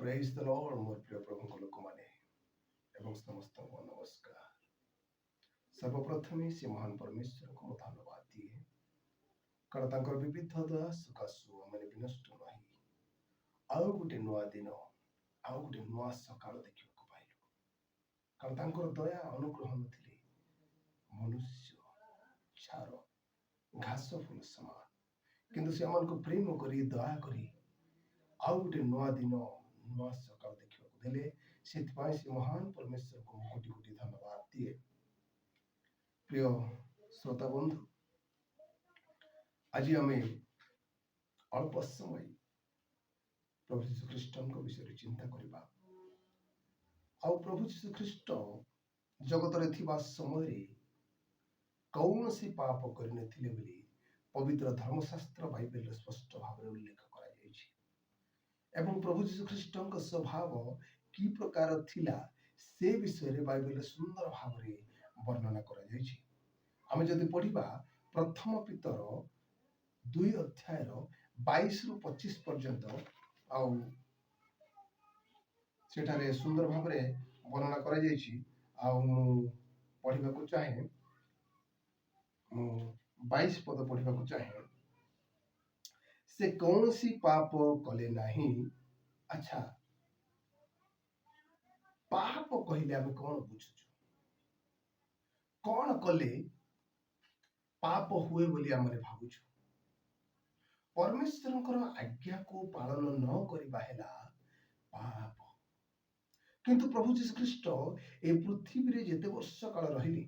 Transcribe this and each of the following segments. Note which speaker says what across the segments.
Speaker 1: ପ୍ରେଜ୍ ଦ ଲର୍ଡ ମୋର ପ୍ରିୟ ପ୍ରଭୁଙ୍କ ଲୋକମାନେ ଏବଂ ସମସ୍ତଙ୍କୁ ନମସ୍କାର। ସର୍ବପ୍ରଥମେ ସେ ମହାନ ପରମେଶ୍ୱରଙ୍କୁ ମୁଁ ଧନ୍ୟବାଦ ଦିଏ, କାରଣ ତାଙ୍କର ବିବିଧ ଦୟା ସକାଶୁ ଆମେ ବିନଷ୍ଟ ନାହିଁ। ଆଉ ଗୋଟେ ନୂଆ ଦିନ, ଆଉ ଗୋଟେ ନୂଆ ସକାଳ ଦେଖିବାକୁ ପାଇଲୁ। କାରଣ ତାଙ୍କର ଦୟା ଅନୁଗ୍ରହ ନଥିଲେ ମନୁଷ୍ୟ ଛାର ଘାସ ଫୁଲ ସମାନ, କିନ୍ତୁ ସେମାନଙ୍କୁ ପ୍ରେମ କରି ଦୟା କରି ଆଉ ଗୋଟେ ନୂଆ ଦିନ ନୂଆ ସକାଳ ଦେଖିବାକୁ ଦେଲେ। ସେଥିପାଇଁ ସେ ମହାନ ପରମେଶ୍ୱରକୁ ମୁଁ କୋଟି କୋଟି ଧନ୍ୟବାଦ ଦିଏ। ପ୍ରିୟ ଶ୍ରୋତା ବନ୍ଧୁ, ଆଜି ଆମେ ଅଳ୍ପ ସମୟ ପ୍ରଭୁ ଯୀଶୁ ଖ୍ରୀଷ୍ଟଙ୍କ ବିଷୟରେ ଚିନ୍ତା କରିବା। ଆଉ ପ୍ରଭୁ ଯୀଶୁ ଖ୍ରୀଷ୍ଟ ଜଗତରେ ଥିବା ସମୟରେ କୌଣସି ପାପ କରିନଥିଲେ ବୋଲି ପବିତ୍ର ଧର୍ମଶାସ୍ତ୍ର ବାଇବେଲରେ ସ୍ପଷ୍ଟ ଭାବରେ ଉଲ୍ଲେଖ କରାଯାଇଛି। ଏବଂ ପ୍ରଭୁ ଯୀଶୁ ଖ୍ରୀଷ୍ଟଙ୍କ ସ୍ୱଭାବ କି ପ୍ରକାର ଥିଲା ସେ ବିଷୟରେ ବାଇବେଲରେ ସୁନ୍ଦର ଭାବରେ ବର୍ଣ୍ଣନା କରାଯାଇଛି। ଆମେ ଯଦି ପଢିବା ପ୍ରଥମ ପିତର 2 ଅଧ୍ୟାୟର 22ରୁ 25 ପର୍ଯ୍ୟନ୍ତ, ଆଉ ସେଠାରେ ସୁନ୍ଦର ଭାବରେ ବର୍ଣ୍ଣନା କରାଯାଇଛି। ଆଉ ମୁଁ ପଢିବାକୁ ଚାହେଁ, ମୁଁ 22 ପଦ ପଢିବାକୁ ଚାହେଁ। ସେ କୌଣସି ପାପ କଲେ ନାହିଁ। ଆଚ୍ଛା, ପାପ କହିଲେ ଆମେ କଣ ବୁଝୁଛୁ? କଣ କଲେ ପାପ ହୁଏ ବୋଲି ଆମେ ଭାବୁଛୁ? ପରମେଶ୍ୱରଙ୍କର ଆଜ୍ଞାକୁ ପାଳନ ନ କରିବା ହେଲା ପାପ। କିନ୍ତୁ ପ୍ରଭୁ ଯୀଶୁ ଖ୍ରୀଷ୍ଟ ଏ ପୃଥିବୀରେ ଯେତେ ବର୍ଷ କାଳ ରହିଲେ,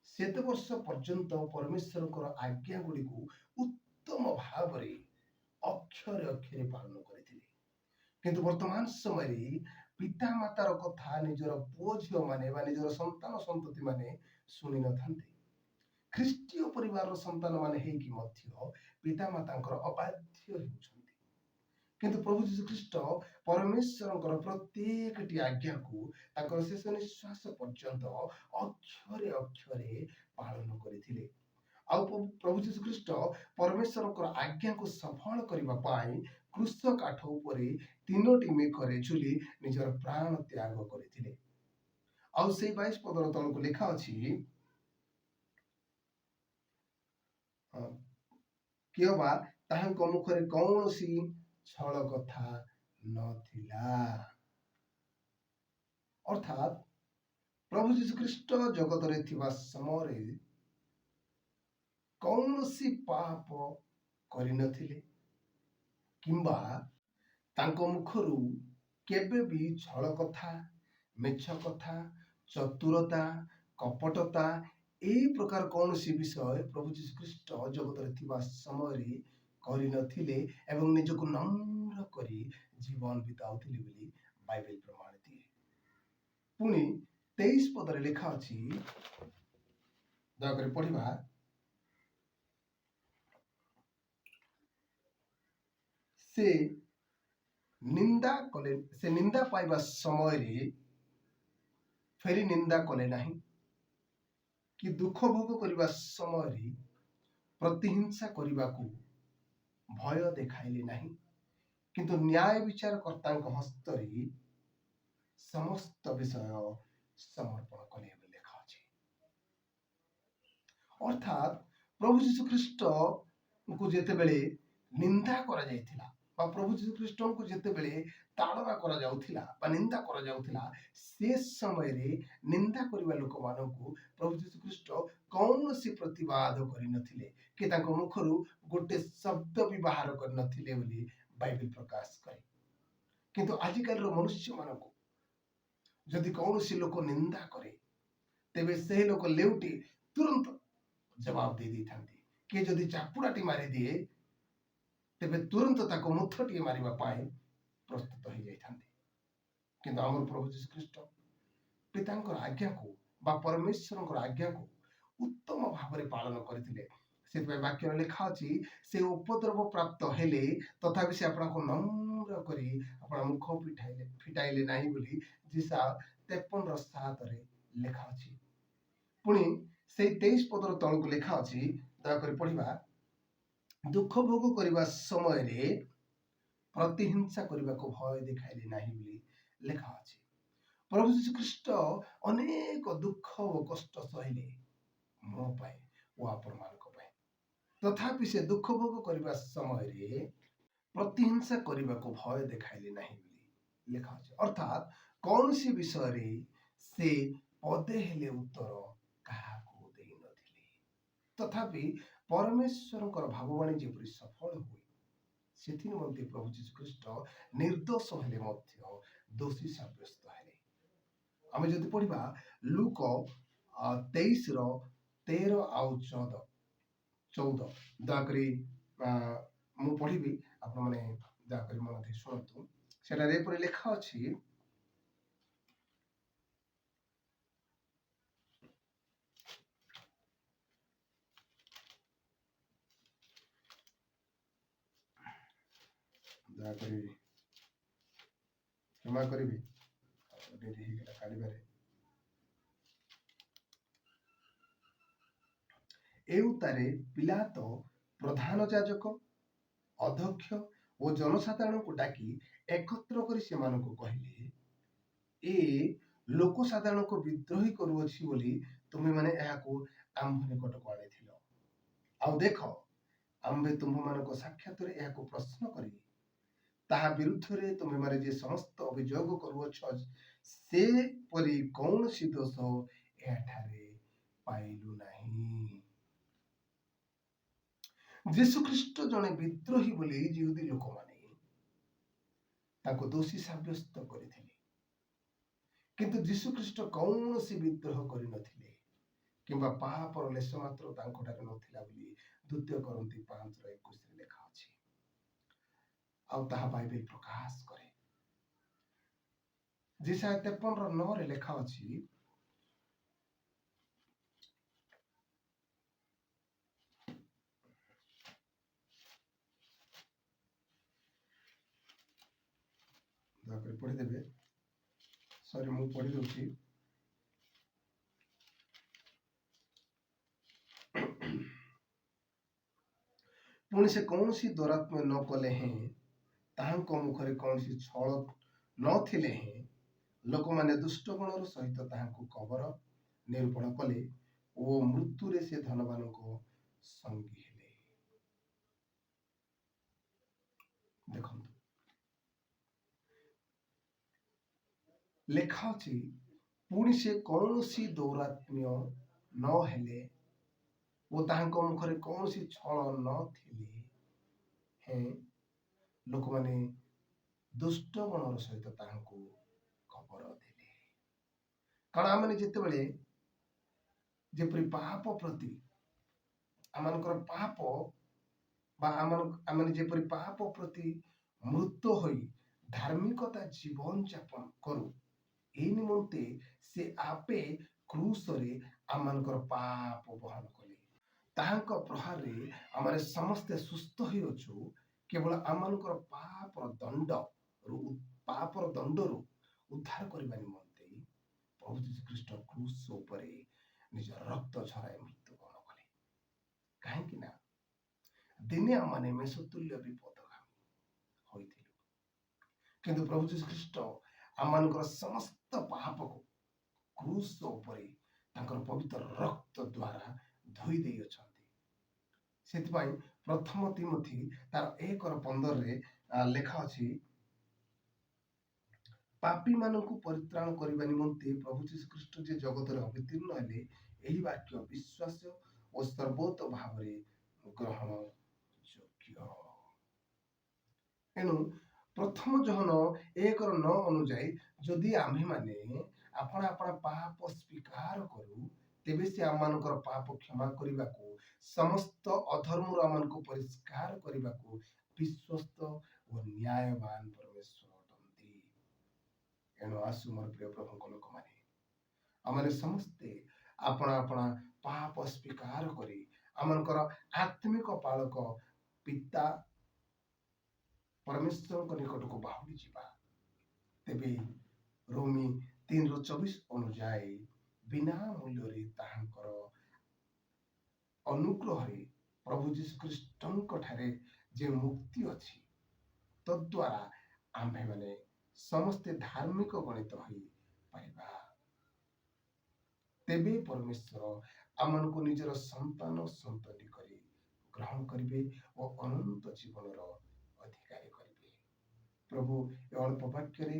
Speaker 1: ସେତେ ବର୍ଷ ପର୍ଯ୍ୟନ୍ତ ପରମେଶ୍ୱରଙ୍କର ଆଜ୍ଞା ଗୁଡ଼ିକୁ ଉତ୍ତମ ଭାବରେ ଅକ୍ଷରେ ଅକ୍ଷରେ ପାଳନ କରିଥିଲେ। କିନ୍ତୁ ବର୍ତ୍ତମାନ ସମୟରେ ପିତା ମାତାର କଥା ନିଜର ପୁଅ ଝିଅ ମାନେ ବା ନିଜର ସନ୍ତାନ ସନ୍ତତି ମାନେ ଶୁଣି ନଥାନ୍ତି। ଖ୍ରୀଷ୍ଟୀୟ ପରିବାରର ସନ୍ତାନ ମାନେ ହେଇକି ମଧ୍ୟ ପିତା ମାତାଙ୍କର ଅବାଧ୍ୟ ହେଉଛନ୍ତି। କିନ୍ତୁ ପ୍ରଭୁ ଯୀଶୁ ଖ୍ରୀଷ୍ଟ ପରମେଶ୍ୱରଙ୍କର ପ୍ରତ୍ୟେକଟି ଆଜ୍ଞାକୁ ତାଙ୍କର ଶେଷ ନିଶ୍ୱାସ ପର୍ଯ୍ୟନ୍ତ ଅକ୍ଷରେ ଅକ୍ଷରେ ପାଳନ କରିଥିଲେ। ଆଉ ପ୍ରଭୁ ଯୀଶୁ ଖ୍ରୀଷ୍ଟ ପରମେଶ୍ୱରଙ୍କର ଆଜ୍ଞାକୁ ସଫଳ କରିବା ପାଇଁ କୃଷ କାଠ ଉପରେ 3ଟି ମେଖରେ ଝୁଲି ନିଜର ପ୍ରାଣ ତ୍ୟାଗ କରିଥିଲେ। ଆଉ ସେଇ 22 ପଦର ତଳକୁ ଲେଖା ଅଛି, କିଅବା ତାହାଙ୍କ ମୁଖରେ କୌଣସି ଛଳ କଥା ନଥିଲା। ଅର୍ଥାତ୍ ପ୍ରଭୁ ଯୀଶୁ ଖ୍ରୀଷ୍ଟ ଜଗତରେ ଥିବା ସମୟରେ କୌଣସି ପାପ କରିନଥିଲେ, କିମ୍ବା ତାଙ୍କ ମୁଖରୁ କେବେ ବି ଛଳ କଥା, ମିଛ କଥା, ଚତୁରତା, କପଟତା ଏହି ପ୍ରକାର କୌଣସି ବିଷୟ ପ୍ରଭୁ ଯୀଶୁ ଖ୍ରୀଷ୍ଟ ଜଗତରେ ଥିବା ସମୟରେ କରିନଥିଲେ ଏବଂ ନିଜକୁ ନମ୍ର କରି ଜୀବନ ବିତାଉଥିଲେ ବୋଲି ବାଇବେଲ ପ୍ରମାଣ ଦିଏ। ପୁଣି 23 ପଦରେ ଲେଖା ଅଛି, ଦୟାକରି ପଢିବା। ସେ ନିନ୍ଦା ପାଇବା ସମୟରେ ଫେରି ନିନ୍ଦା କଲେ ନାହିଁ, କି ଦୁଃଖ ଭୋଗ କରିବା ସମୟରେ ପ୍ରତିହିଂସା କରିବାକୁ ଭୟ ଦେଖାଇଲେ ନାହିଁ, କିନ୍ତୁ ନ୍ୟାୟ ବିଚାରକର୍ତ୍ତାଙ୍କ ହସ୍ତରେ ସମସ୍ତ ବିଷୟ ସମର୍ପଣ କଲେ ବୋଲି ଲେଖା ଅଛି। ଅର୍ଥାତ୍ ପ୍ରଭୁ ଯୀଶୁ ଖ୍ରୀଷ୍ଟଙ୍କୁ ଯେତେବେଳେ ନିନ୍ଦା କରାଯାଇଥିଲା ବା ପ୍ରଭୁ ଯୀଶୁ ଖ୍ରୀଷ୍ଟଙ୍କୁ ଯେତେବେଳେ ତାଡ଼ନା କରାଯାଉଥିଲା ବା ନିନ୍ଦା କରାଯାଉଥିଲା, ସେ ସମୟରେ ନିନ୍ଦା କରିବା ଲୋକମାନଙ୍କୁ ପ୍ରଭୁ ଯୀଶୁ ଖ୍ରୀଷ୍ଟ କୌଣସି ପ୍ରତିବାଦ କରିନଥିଲେ, କି ତାଙ୍କ ମୁଖରୁ ଗୋଟେ ଶବ୍ଦ ବି ବାହାର କରିନଥିଲେ ବୋଲି ବାଇବେଲ ପ୍ରକାଶ କରେ। କିନ୍ତୁ ଆଜିକାଲିର ମନୁଷ୍ୟମାନଙ୍କୁ ଯଦି କୌଣସି ଲୋକ ନିନ୍ଦା କରେ, ତେବେ ସେହି ଲୋକ ଲେଉଟି ତୁରନ୍ତ ଜବାବ ଦେଇଥାନ୍ତି। କିଏ ଯଦି ଚାପୁଡ଼ାଟି ମାରିଦିଏ, ତେବେ ତୁରନ୍ତ ତାକୁ ମୁଥଟିଏ ମାରିବା ପାଇଁ ପ୍ରସ୍ତୁତ ହେଇଯାଇଥାନ୍ତି। କିନ୍ତୁ ଆମର ପ୍ରଭୁ ଯୀଶୁ ଖ୍ରୀଷ୍ଟ ପିତାଙ୍କର ଆଜ୍ଞାକୁ ବା ପରମେଶ୍ୱରଙ୍କର ଆଜ୍ଞାକୁ ଉତ୍ତମ ଭାବରେ ପାଳନ କରିଥିଲେ। ସେଥିପାଇଁ ବାକ୍ୟରେ ଲେଖା ଅଛି, ସେ ଉପଦ୍ରବ ପ୍ରାପ୍ତ ହେଲେ ତଥାପି ସେ ଆପଣଙ୍କୁ ନମ୍ର କରି ଆପଣ ମୁଖ ଫିଟାଇଲେ ନାହିଁ ବୋଲି ଯିଶା 53:7 ଲେଖା ଅଛି। ପୁଣି ସେଇ 23 ପଦର ତଳକୁ ଲେଖା ଅଛି, ଦୟାକରି ପଢିବା। ଦୁଃଖ ଭୋଗ କରିବା ସମୟରେ ପ୍ରତିହିଂସା କରିବାକୁ ଭୟ ଦେଖାଇଲେ ନାହିଁ ବୋଲି ଲେଖା ଅଛି। ପ୍ରଭୁ ଯୀଶୁ ଖ୍ରୀଷ୍ଟ ଅନେକ ଦୁଃଖ ଓ କଷ୍ଟ ସହିଲେ ମୋ ପାଇଁ ଓ ଆପଣମାନଙ୍କ ପାଇଁ। ତଥାପି ସେ ଦୁଃଖ ଭୋଗ କରିବା ସମୟରେ ପ୍ରତିହିଂସା କରିବାକୁ ଭୟ ଦେଖାଇଲେ ନାହିଁ ବୋଲି ଲେଖା ଅଛି। ଅର୍ଥାତ୍ କୌଣସି ବିଷୟରେ ସେ ପଦେ ହେଲେ ଉତ୍ତର କାହାକୁ ଦେଇନଥିଲେ। ତଥାପି ପରମେଶ୍ୱରଙ୍କର ଭାବବାଣୀ ଯେପରି ସଫଳ ହୁଏ ସେଥିନିମନ୍ତେ ପ୍ରଭୁ ଯୀଶୁ ଖ୍ରୀଷ୍ଟ ନିର୍ଦ୍ଦୋଷ ହେଲେ ମଧ୍ୟ ଦୋଷୀ ସାବ୍ୟସ୍ତ ହେଲେ। ଆମେ ଯଦି ପଢିବା ଲୁକ 23:13 ଆଉ 14 ଦୟାକରି ମୁଁ ପଢିବି, ଆପଣମାନେ ଦୟାକରି ମନ ଦେଇ ଶୁଣନ୍ତୁ। ସେଠାରେ ଏପରି ଲେଖା ଅଛି, ଦୟାକରି କ୍ଷମା କରିବି, ଡେରି ହେଇଗଲା କାଢିବାରେ। ଏଉତାରେ ପିଲାତ ପ୍ରଧାନ ଯାଜକ, ଅଧ୍ୟକ୍ଷ ଓ ଜନସାଧାରଣଙ୍କୁ ଡାକି ଏକତ୍ର କରି ସେମାନଙ୍କୁ କହିଲେ, ଏ ଲୋକ ସାଧାରଣଙ୍କୁ ବିଦ୍ରୋହୀ କରୁଅଛି ବୋଲି ତୁମେମାନେ ଏହାକୁ ଆମ୍ଭ ନିକଟକୁ ଆଣିଥିଲ। ଆଉ ଦେଖ, ଆମ୍ଭେ ତୁମ୍ଭମାନଙ୍କ ସାକ୍ଷାତରେ ଏହାକୁ ପ୍ରଶ୍ନ କରି ତାହା ବିରୁଦ୍ଧରେ ତୁମେମାନେ ଯେ ସମସ୍ତ ଅଭିଯୋଗ କରୁଅଛ ସେପରି କୌଣସି ଦୋଷ ଏଠାରେ ପାଇଲୁ ନାହିଁ। ଯୀଶୁ ଖ୍ରୀଷ୍ଟ ଜଣେ ବିଦ୍ରୋହୀ ବୋଲି ଯିହୁଦୀ ଲୋକମାନେ ତାଙ୍କୁ ଦୋଷୀ ସାବ୍ୟସ୍ତ କରିଥିଲେ, କିନ୍ତୁ ଯୀଶୁ ଖ୍ରୀଷ୍ଟ କୌଣସି ବିଦ୍ରୋହ କରିନଥିଲେ କିମ୍ବା ପାପର ଲେଶ ମାତ୍ର ତାଙ୍କଠାରେ ନଥିଲା ବୋଲି 2 କରନ୍ତି 5:21 ଲେଖା ଅଛି। ଆଉ ତାହା ବାଇବେଲ ପ୍ରକାଶ କରେ। ଯେଶାୟା 53:9 ଲେଖା ଅଛି, ଦୟାକରି ପଢିଦେବେ। ସରି, ମୁଁ ପଢି ଦଉଛି। ପୁଣି ସେ କୌଣସି ଦୌରାତ୍ମ୍ୟ ନ କଲେ ହେଁ, ତାହାଙ୍କ ମୁଖରେ କୌଣସି ଛଳ ନଥିଲେ ହେଁ, ଲୋକମାନେ ଦୁଷ୍ଟ ଗୁଣର ସହିତ ତାହାଙ୍କୁ କବର ନିରୂପଣ କଲେ ଓ ମୃତ୍ୟୁରେ ସେ ଧନମାନଙ୍କ ସଙ୍ଗୀ ହେଲେ। ଦେଖନ୍ତୁ, ଲେଖା ଅଛି, ପୁଣି ସେ କୌଣସି ଦୌରାତ୍ମ୍ୟ ନ ହେଲେ ଓ ତାହାଙ୍କ ମୁଖରେ କୌଣସି ଛଳ ନଥିଲେ ହେଁ, ଲୋକମାନେ ଦୁଷ୍ଟ ଗୁଣର ସହିତ ତାହାଙ୍କୁ ଖବର ଦେଲେ। କାରଣ ଆମେ ଯେତେବେଳେ ଯେପରି ପାପ ପ୍ରତି ଆମମାନଙ୍କର ପାପ ବା ଆମେ ଯେପରି ପାପ ପ୍ରତି ମୃତ ହୋଇ ଧାର୍ମିକତା ଜୀବନ ଯାପନ କରୁ, ଏହି ନିମନ୍ତେ ସେ ଆପେ କ୍ରୁଶରେ ଆମମାନଙ୍କର ପାପ ବହନ କଲେ। ତାହାଙ୍କ ପ୍ରହାରରେ ଆମେ ସମସ୍ତେ ସୁସ୍ଥ ହୋଇଅଛୁ କେବଳ ଆମମାନଙ୍କର ପାପର ଦଣ୍ଡରୁ ଉଦ୍ଧାର କରିବା ନିମନ୍ତେ ପ୍ରଭୁ ଯୀଶୁ ଖ୍ରୀଷ୍ଟ କ୍ରୁଶ ଉପରେ ନିଜ ରକ୍ତ ଝରାଇ ମୃତ୍ୟୁବରଣ କଲେ। କାହିଁକି ନା ଦିନେ ଆମମାନେ ମେଷତୁଲ୍ୟ ବିପଦଗାମୀ ହୋଇଥିଲୁ, କିନ୍ତୁ ପ୍ରଭୁ ଯୀଶୁ ଖ୍ରୀଷ୍ଟ ଆମମାନଙ୍କର ସମସ୍ତ ପାପକୁ କ୍ରୁଶ ଉପରେ ତାଙ୍କର ପବିତ୍ର ରକ୍ତ ଦ୍ୱାରା ଧୋଇ ଦେଇଅଛନ୍ତି। ସେଥିପାଇଁ 1 ତିମୋଥୀ ତାର 1:15 ଲେଖା ଅଛି, ପାପୀ ମାନଙ୍କୁ ପରିତ୍ରାଣ କରିବା ନିମନ୍ତେ ପ୍ରଭୁ ଯୀଶୁ ଖ୍ରୀଷ୍ଟ ଯେ ଜଗତରେ ଅବତୀର୍ଣ୍ଣ ହେଲେ, ଏହି ବାକ୍ୟ ବିଶ୍ୱାସ ଓ ସର୍ବୋତ ଭାବରେ ଗ୍ରହଣ ଯୋଗ୍ୟ। ଏଣୁ 1 ଜୋହନ 1:9 ଅନୁଯାୟୀ ଯଦି ଆମ୍ଭେମାନେ ଆପଣା ପାପ ସ୍ୱୀକାର କରୁ, ତେବେ ସେ ଆମମାନଙ୍କର ପାପ କ୍ଷମା କରିବାକୁ, ସମସ୍ତ ଅଧର୍ମରୁ ଆମମାନଙ୍କୁ ପରିଷ୍କାର କରିବାକୁ ବିଶ୍ୱସ୍ତ ଓ ନ୍ୟାୟବାନ ପରମେଶ୍ୱର ଅଟନ୍ତି। ଏଣୁ ଆସୁ ମୋର ପ୍ରିୟ ପ୍ରଭୁଙ୍କ ଲୋକମାନେ, ଆମେ ସମସ୍ତେ ଆପଣା ପାପ ସ୍ୱୀକାର କରି ଆମମାନଙ୍କର ଆତ୍ମିକ ପାଳକ ପିତା ପରମେଶ୍ୱରଙ୍କ ନିକଟକୁ ବାହୁଡ଼ି ଯିବା। ତେବେ ରୋମୀ 3:24 ଅନୁଯାୟୀ ବିନା ମୂଲ୍ୟରେ ତାହାଙ୍କର ଅନୁଗ୍ରହରେ ପ୍ରଭୁ ଯୀଶୁ ଖ୍ରୀଷ୍ଟଙ୍କ ଠାରେ ଯେ ମୁକ୍ତି ଅଛି, ତଦ୍ୱାରା ଆମ୍ଭେମାନେ ସମସ୍ତେ ଧାର୍ମିକ ଗଣିତ ହୋଇପାରିବା। ତେବେ ପରମେଶ୍ୱର ଆମମାନଙ୍କୁ ନିଜର ସନ୍ତାନ ସନ୍ତତି କରି ଗ୍ରହଣ କରିବେ ଓ ଅନନ୍ତ ଜୀବନର ଅଧିକାରୀ କରିବେ। ପ୍ରଭୁ ଏ ଅଳ୍ପ ବାକ୍ୟରେ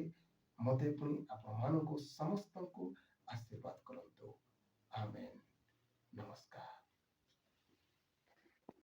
Speaker 1: ମତେ ପୁଣି ଆପଣମାନଙ୍କୁ ସମସ୍ତଙ୍କୁ ଆଶୀର୍ବାଦ କରନ୍ତୁ। ଆମେନ୍। ନମସ୍କାର।